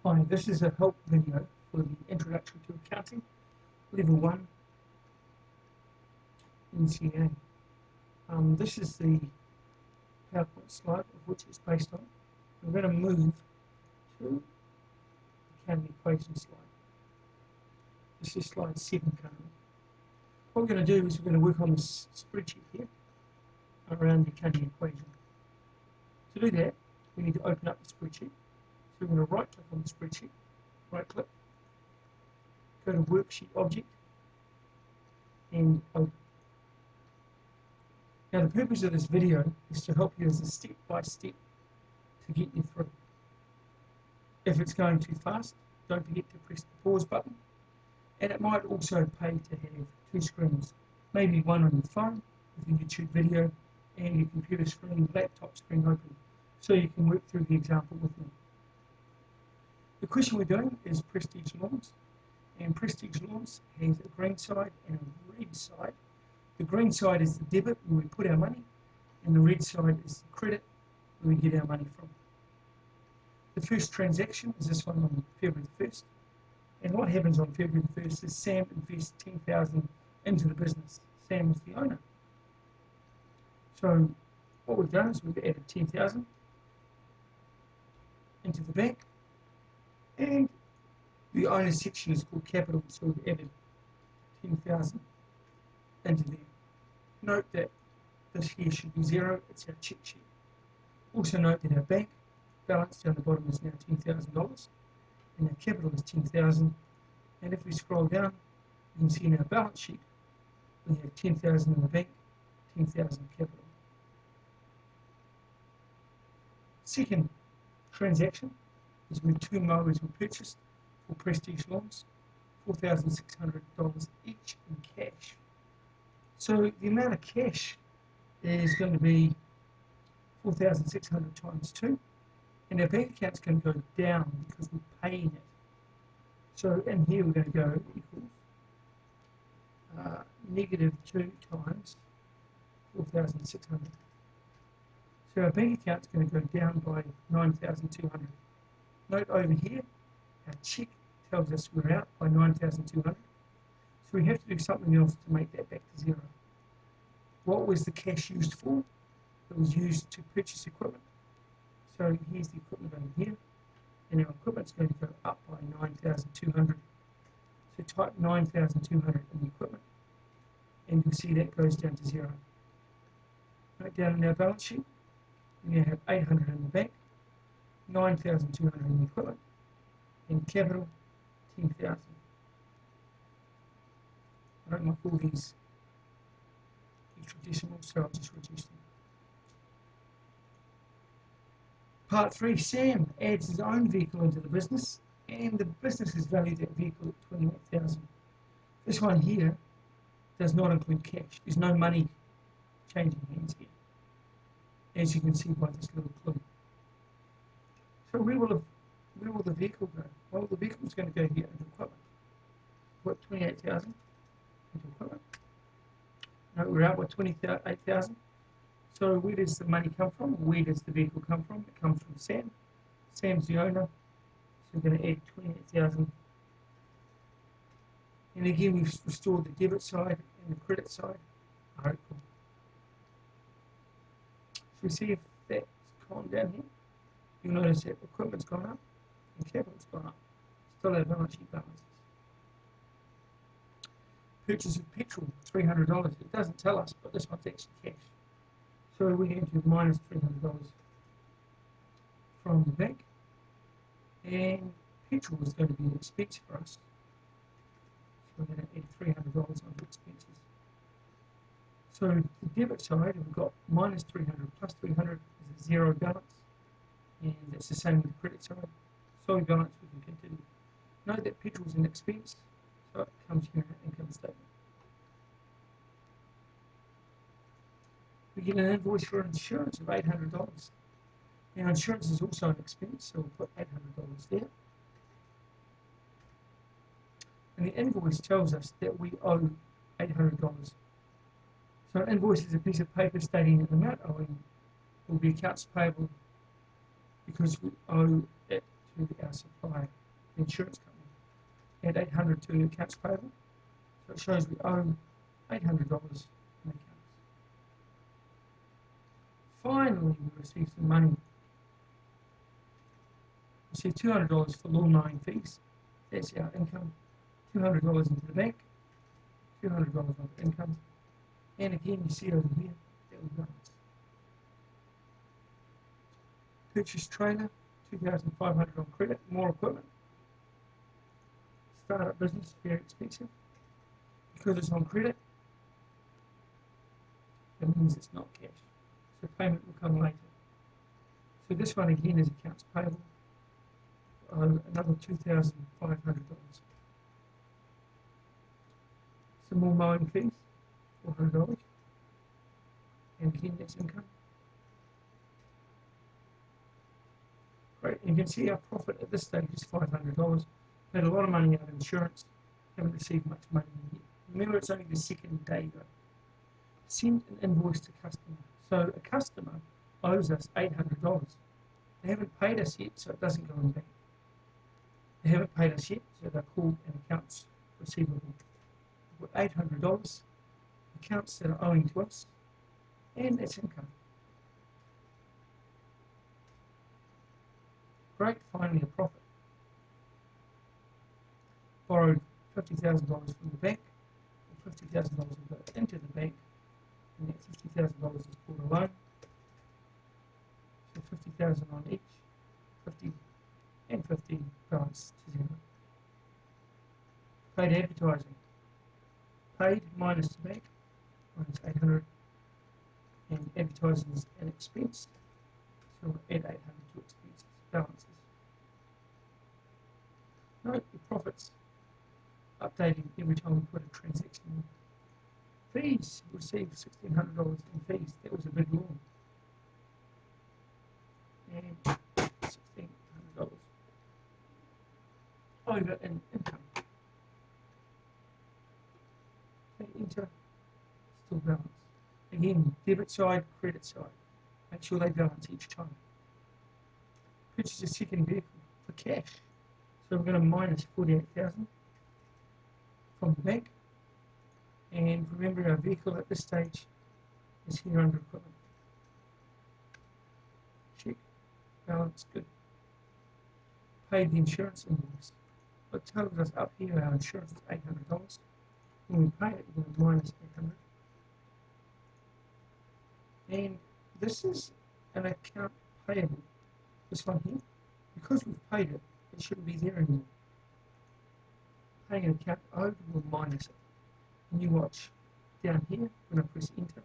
Hi, this is a help video for the Introduction to Accounting, Level 1, NCA. This is the PowerPoint slide of which it's based on. We're going to move to the accounting equation slide. This is slide 7 currently. What we're going to do is we're going to work on this spreadsheet here around the accounting equation. To do that, we need to open up the spreadsheet. So we're going to right click on the spreadsheet, right click, go to worksheet object and open. Now the purpose of this video is to help you as a step by step to get you through. If it's going too fast, don't forget to press the pause button, and it might also pay to have two screens, maybe one on your phone with your YouTube video and your computer screen, laptop screen open, so you can work through the example with me. The question we're doing is Prestige Lawns, and Prestige Lawns has a green side and a red side. The green side is the debit, where we put our money, and the red side is the credit, where we get our money from. The first transaction is this one on February the 1st, and what happens on February the 1st is Sam invests $10,000 into the business. Sam is the owner. So what we've done is we've added $10,000 into the bank, and the owner section is called capital, so we've added 10,000 into there. Note that this here should be 0, it's our check sheet. Also note that our bank balance down the bottom is now $10,000, and our capital is 10,000. And if we scroll down, you can see in our balance sheet we have 10,000 in the bank, 10,000 capital. Second transaction is when two mowers were purchased for Prestige Lawns, $4,600 each in cash. So the amount of cash is going to be 4,600 times 2, and our bank account's going to go down because we're paying it. So in here we're going to go equals -2 times 4,600. So our bank account's going to go down by 9,200. Note over here, our check tells us we're out by 9,200. So we have to do something else to make that back to 0. What was the cash used for? It was used to purchase equipment. So here's the equipment over here, and our equipment's going to go up by 9,200. So type 9,200 in the equipment, and you'll see that goes down to 0. Note down in our balance sheet, we now have 800 in the bank, 9,200 in the equipment, and capital 10,000. I don't like all these extra decimals, so I'll just reduce them. Part 3, Sam adds his own vehicle into the business, and the business has valued that vehicle at 28,000. This one here does not include cash. There's no money changing hands here, as you can see by this little clue. So where will the vehicle go? Well, the vehicle is going to go here into equipment. Put 28,000 into equipment. No, we're out by 28,000. So where does the money come from? Where does the vehicle come from? It comes from Sam. Sam's the owner. So we're going to add 28,000. And again, we've restored the debit side and the credit side are equal. So we see if that's gone down here. You'll notice that equipment's gone up and capital's gone up. Still our balance sheet balances. Purchase of petrol, $300. It doesn't tell us, but this one's actually cash. So we're going to minus $300 from the bank, and petrol is going to be an expense for us. So we're going to add $300 onto expenses. So the debit side, we've got minus 300 plus 300 is a 0 balance, and that's the same with the credit side. So balance, we can continue. Note that petrol is an expense, so it comes here in our income statement. We get an invoice for insurance of $800. Now insurance is also an expense, so we'll put $800 there. And the invoice tells us that we owe $800. So an invoice is a piece of paper stating an amount owing will be accounts payable because we owe it to our supplier, the insurance company. Add 800 to accounts payable, so it shows we owe $800 in accounts. Finally, we receive some money. We receive $200 for lawn mowing fees. That's our income. $200 into the bank, $200 of income, and again you see over here that we balance. Purchase trailer, $2,500 on credit, more equipment. Startup business, very expensive. Because it's on credit, it means it's not cash. So payment will come later. So this one again is accounts payable, another $2,500. Some more mowing fees, $400. And again, that's income. Great, and you can see our profit at this stage is $500. Made a lot of money out of insurance, haven't received much money yet. Remember, it's only the second day though. Send an invoice to customer. So a customer owes us $800. They haven't paid us yet, so it doesn't go in bank. They haven't paid us yet, so they're called an accounts receivable. With $800 accounts that are owing to us, and that's income. Great, finally a profit. Borrowed $50,000 from the bank, or $50,000 will go into the bank, and that $50,000 is called a loan. So 50,000 on each, 50 and 50 balance to zero. Paid advertising. Paid minus the bank, minus 800, and advertising is an expense, so we'll add 800 to expenses, balances. Note the profits updating every time we put a transaction in. Fees, received $1,600 in fees, that was a big loan. And $1,600 over in income. Enter, still balance. Again, debit side, credit side. Make sure they balance each time. Purchase a second vehicle for cash. So we're going to minus 48,000 from the bank. And remember, our vehicle at this stage is here under equipment. Check, balance, good. Paid the insurance invoice. It tells us up here our insurance is $800. When we pay it, we're going to minus 800. And this is an account payable. This one here, because we've paid it, it shouldn't be there anymore. Paying an account owed, we'll minus it. And you watch down here, when I press enter,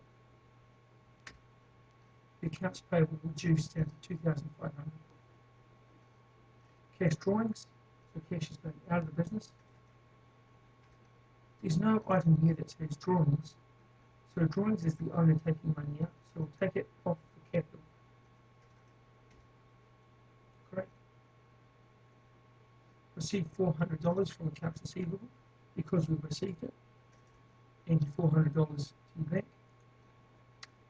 the accounts payable will reduce down to 2,500. Cash drawings, so cash is going out of the business. There's no item here that says drawings, so drawings is the owner taking money out, so we'll take it off the capital. Correct. Received $400 from accounts receivable because we've received it, and $400 to the bank.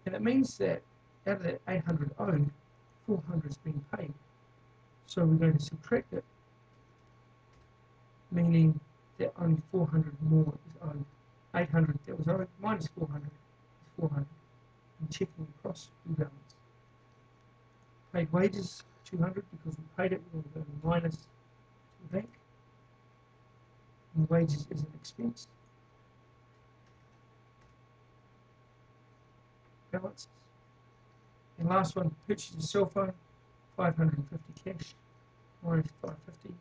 And it means that out of that 800 owed, 400 has been paid. So we're going to subtract it, meaning that only 400 more is owed. 800 that was owed minus 400 is 400. And checking across, we balance. Paid wages, 200 because we paid it, we're going to go minus to the bank. And wages is an expense. Balances. And last one, purchase a cell phone, 550 cash, minus 550.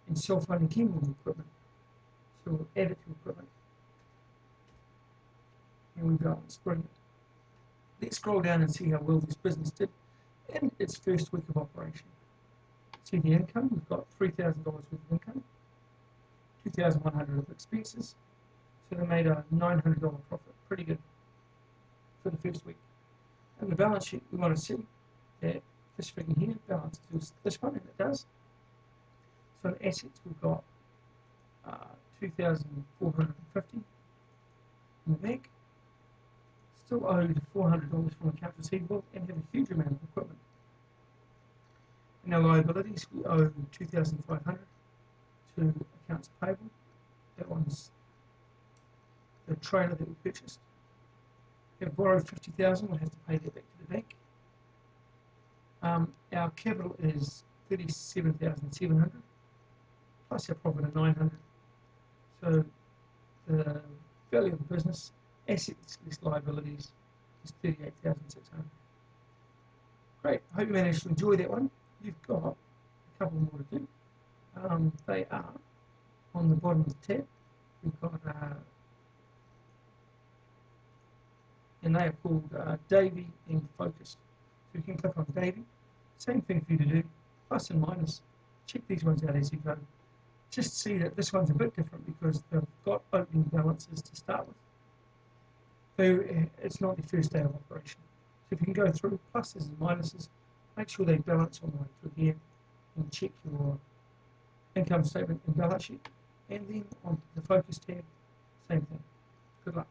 And cell phone again with equipment. So we'll add it to equipment. And we balance. Brilliant. Let's scroll down and see how well this business did in its first week of operation. See the income, we've got $3,000 worth of income, $2,100 of expenses. So they made a $900 profit. Pretty good for the first week. And the balance sheet, we want to see that this figure here balances this one, and it does. So in assets, we've got $2,450 in the bank, still owed $400 from accounts receivable, and have a huge amount of equipment. In our liabilities, we owe 2,500 to accounts payable. That one's the trailer that we purchased. We have borrowed 50,000. We'll have to pay that back to the bank. Our capital is 37,700 plus our profit of 900. So the value of the business, assets less liabilities, is 38,600. Great. I hope you managed to enjoy that one. You've got a couple more to do. They are on the bottom of the tab. We've got and they are called Davy and Focus. So you can click on Davy. Same thing for you to do, plus and minus. Check these ones out as you go. Just see that this one's a bit different because they've got opening balances to start with. So it's not the first day of operation. So if you can go through pluses and minuses, make sure they balance all the way through here and check your income statement and balance sheet. And then on the Focus tab, same thing. Good luck.